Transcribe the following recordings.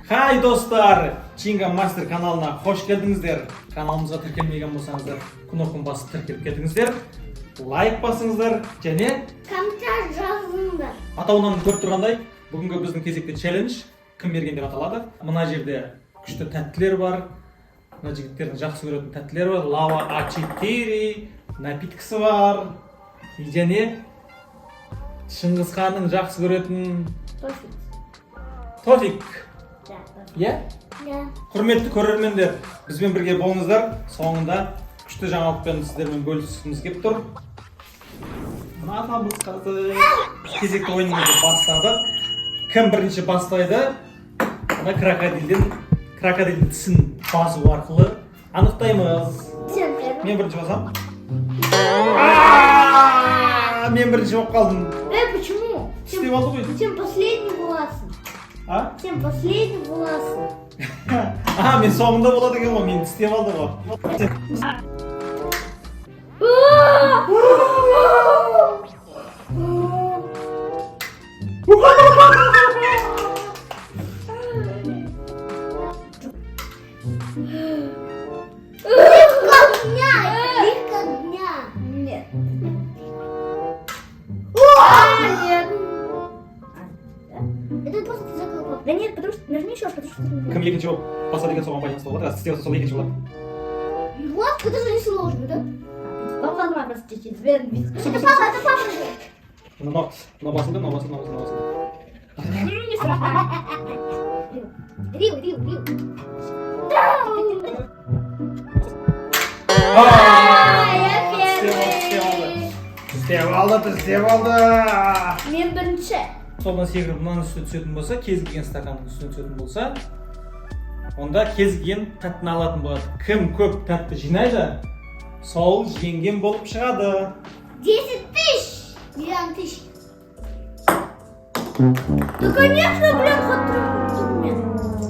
Хай достар, ЧИНГА МАСТЕР каналына қош келдіңіздер. Каналымызға тіркелмеген болсаңыздар, күн басып тіркеліп кетіңіздер. Лайк басыңыздар, және комментарий жазыңыздар. Атауынан көріп тұрғандай, бүгінгі біздің кезекті челлендж Кім Мерген деп аталады. Мына жерде күшті тәттілер бар. Мына жігіттердің жақсы көретін тәттілер бар. Лава А4 напиткісі бар. Және Шыңғысханның жақсы көретін тофик. Иә? Құрметті көрермендер, бізбен бірге болыңыздар. Соңында күшті жаңалықпен сіздермен бөліскіміз келіп тұр. Мына атамыз қазір кезекті ойынымызды бастадық. Кім бірінші бастайды? Мына крокодилдің тісін басу арқылы анықтаймыз. Мен бірінші басам. Мен бірінші болып қалдым. Почему? Істеп алды ғой. Сен последний боласың. Сен последний боласың. Мен соңында болады екен ғой, мен істеп алды ғой. Да нет, потому что нажми еще раз, потому что... Кім екінші болып баса деген соған байланысты болады, раз істеп сол екінші болады. Вот, это же не сложно, да? Папа, давай просто чуть-чуть. Это папа же. Мына басылды. Рил. Я первый. Істеп алды. Мен бірінші. Солдан секіріп мынаның үстіне түсетін болса, кез келген стаканның үстіне түсетін болса, онда кез келген тәттіні алатын болады. Кім көп тәтті жинайды, сол жеңген болып шығады. 10 тысяч! Миллион тысяч. Да, конечно, блин, хат-тру.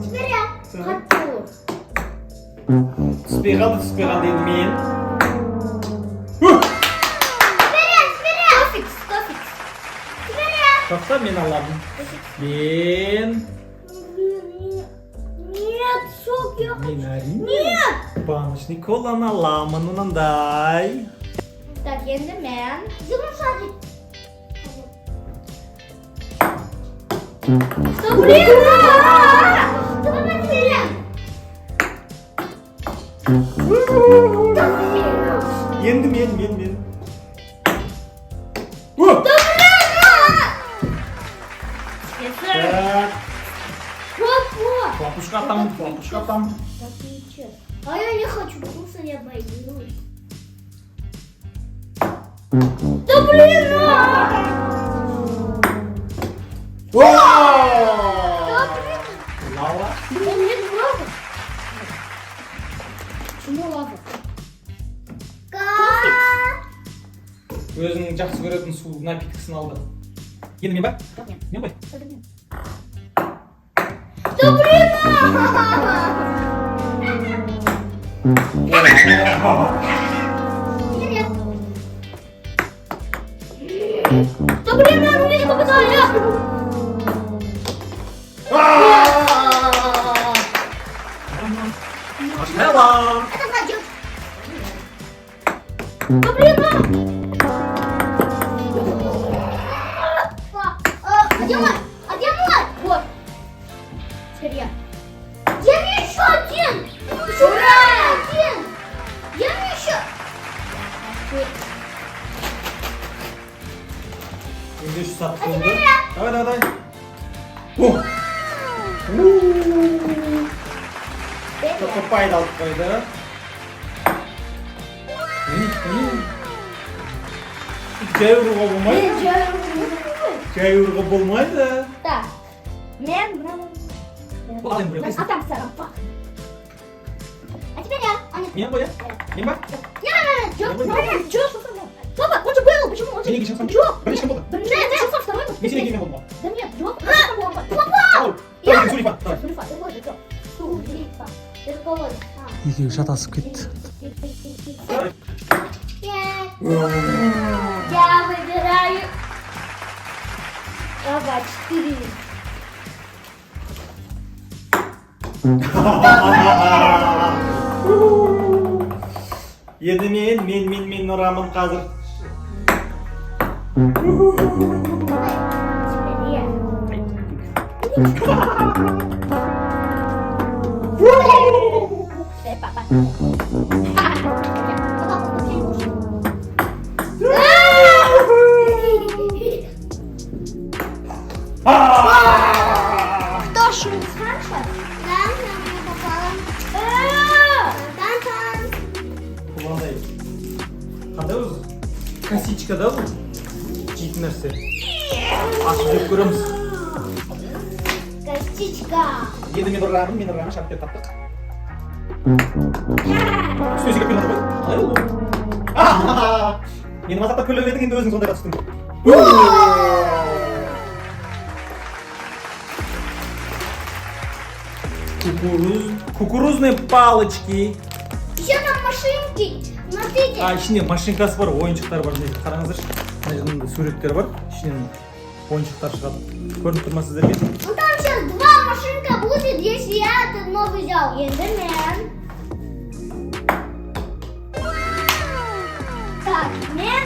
Теперь я хат-тру. Түспей қалды енді мен. Тоқта мен аламын. Мен... Нет, сок я хочу. Мен әрине. Нет! Баночный коланы аламын мынандай. Так, енді мен... Жұмсадик. Да блин! Давай потеряем. Енді мен. Так. Хлопушка там. А я не хочу, потому что я боюсь. Да блин! Лава. Нет лава. Почему лава? Өзінің жақсы көретін су напиткісін алды. Енді мен ба? Мен ғой. Да блин! Да блин, я не попадаю! Hello! Это зайдет! Да блин! А где мой? Вот. Теперь я. Я не еще один! Ура! Один! Я не еще! Енді үш саты болды. Давай. Көппайды алып қойды. Жай ұруға болмайды. Жай ұруға болмайды. Так. Мен атам саған пақ. А теперь я. Мен ғой, мен ба? Жоқ. Папа, он же был, почему? Он же... Сен екінші болсаң? Жоқ. Бірінші кім болды? Нет, я сам второй. Мен сен екінші болдым ба? Да нет, жоқ. екеуі шатасып кетті. Я выбираю. Ага, 4. Енді мен ұрамын қазір. Кто шумит? Хорошо. Да, я попала. Құландай. Қандай өзі? Косичка да бұл? Жейтін нәрсе. Ашып жеп көреміз. Костичка. Енді мен ұрамын, шаппен таптық. Үстіне секіріп келіп жатыр ғой. Қалай ол? Мені мазақтап күліп едің, енді өзің сондайға түстің. Кукурузные палочки. Еще там машинки. Смотрите. Ішінде машинкасы бар, ойыншықтар бар. Қараңыздаршы. Мына жерде суреттер бар. Ішінен ойыншықтар шығады. Көрініп тұр ма сіздерге? Ну там сейчас 2 машинка будет, если я этот новый взял. Ендермен. Так, мен.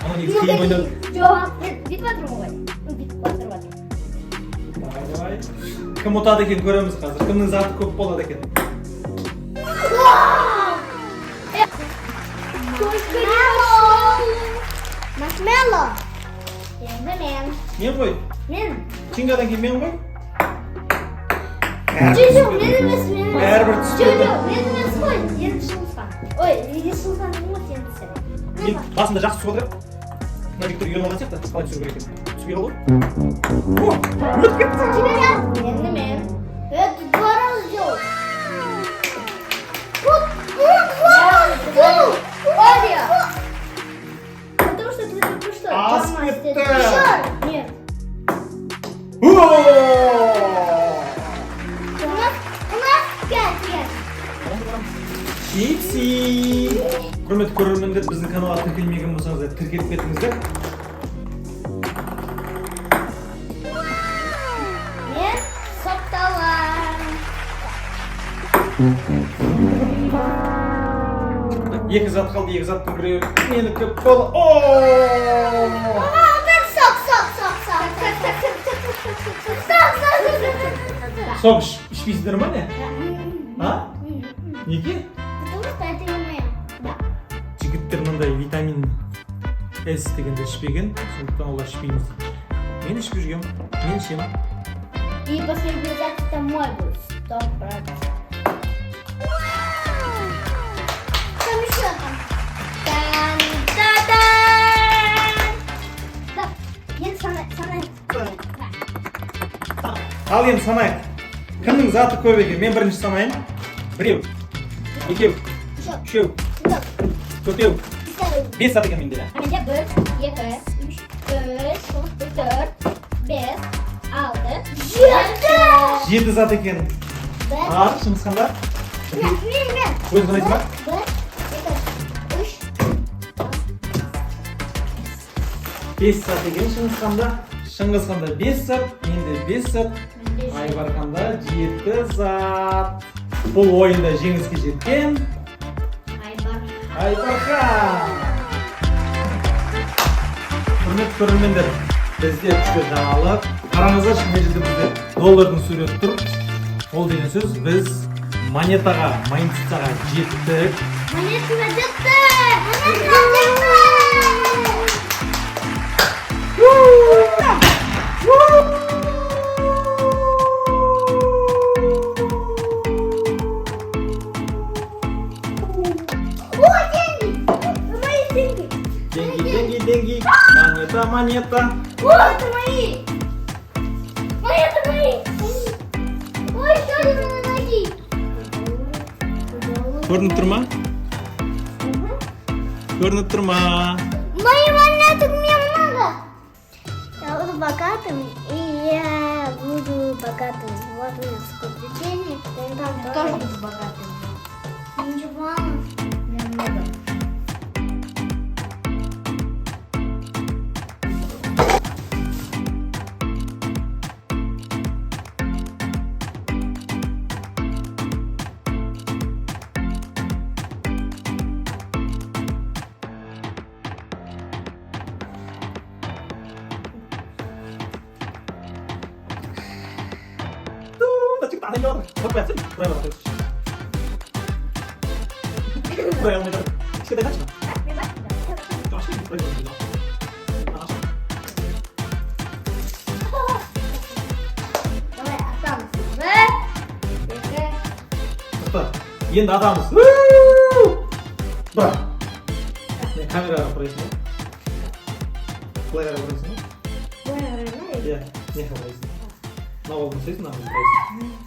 Ана негізі кейін ойнады. Жоқ, битва другой. Битва другой. Давай. Кім ұтады екен көреміз қазір. Кімнің заты көп болады екен. Маршмелло. Ендермен. Мен ғой? Мен. Чингадан кейін мен ғой? Жоқ, мен емес, мен. Бәрібір түспеді. Жоқ, мен емес қой. Енді шылысқан. Ой, енді шылысқан емес, енді сәл. Мен басында жақсы түсіп отырып. Мына жігіттер үйреніп алған сияқты. Қалай түсіру керек екен. Түспей қалды ғой? Өтіп кетті. Ендермен. Это 2 раза сделал. Вот 2 раза сделал. Оля. Потому что ты только что. Аспетта. Еще? Нет. У нас 5. Чипси. Құрметті көрермендер, біздің каналға тіркелмеген болсаңыздар, тіркеліп кетіңіздер. Мен соқталам. Екі зат қалды, екі заттың біреуі менікі бол. Сок ішпейсіздер ма не? А? Неге? Потому что это не моя. Да. Жігіттер мындай витамин С дегенді ішпеген, сондықтан олар ішпейміз. Мен ішпей жүргем, мен ішемін. И последний зат это мой будет. 100%. Там еще там. Тан-та-дан! Так, енді санай. Ал енді санайық. Кімнің заты көп екен? Мен бірінші санайын. 1, 2, 3, 4, 5 зат екен менде. А менде 1, 2, 3, 4, 5, 6, 7. 7 зат екен. Ар, Шыңғысханда? Мен. Өзің санайсың ба? 1, 2, 3. 5 зат екен Шыңғысханда. Шыңғысханда 5 зат, менде 5 зат. Айбарханда 7 зат. Бұл ойында жеңіске жеткен Айбархан. Құрметті көрермендер, бізде күшті жаңалық. Қараңыздаршы, мына жерде бізде доллардың суреті тұр. Ол деген сөз, біз монетаға, майнцаға жеттік. Монетаға жеттік! Деньги. Монета. О, это мои! Монеты мои! Ой, что это на ноги? Көрініп тұр ма? Көрініп тұр ма? Мои монеты мне много! адам келіп жатыр. Қорқпай жатсың. Бұрай бара қойшы. Бұрай алмай жатыр. Кішкентай қанша? Мен бар. Жақсы, бұрай бара. Давай, атамыз. Бір, екі. Тоқта. Енді атамыз. Бұра. Мен камераға құрайсың ба? Былай қарай құрайсың ба? Былай қарай ма? Иә, не қарайсың? Мына қолын ұстайсың, мына қолын құрайсың.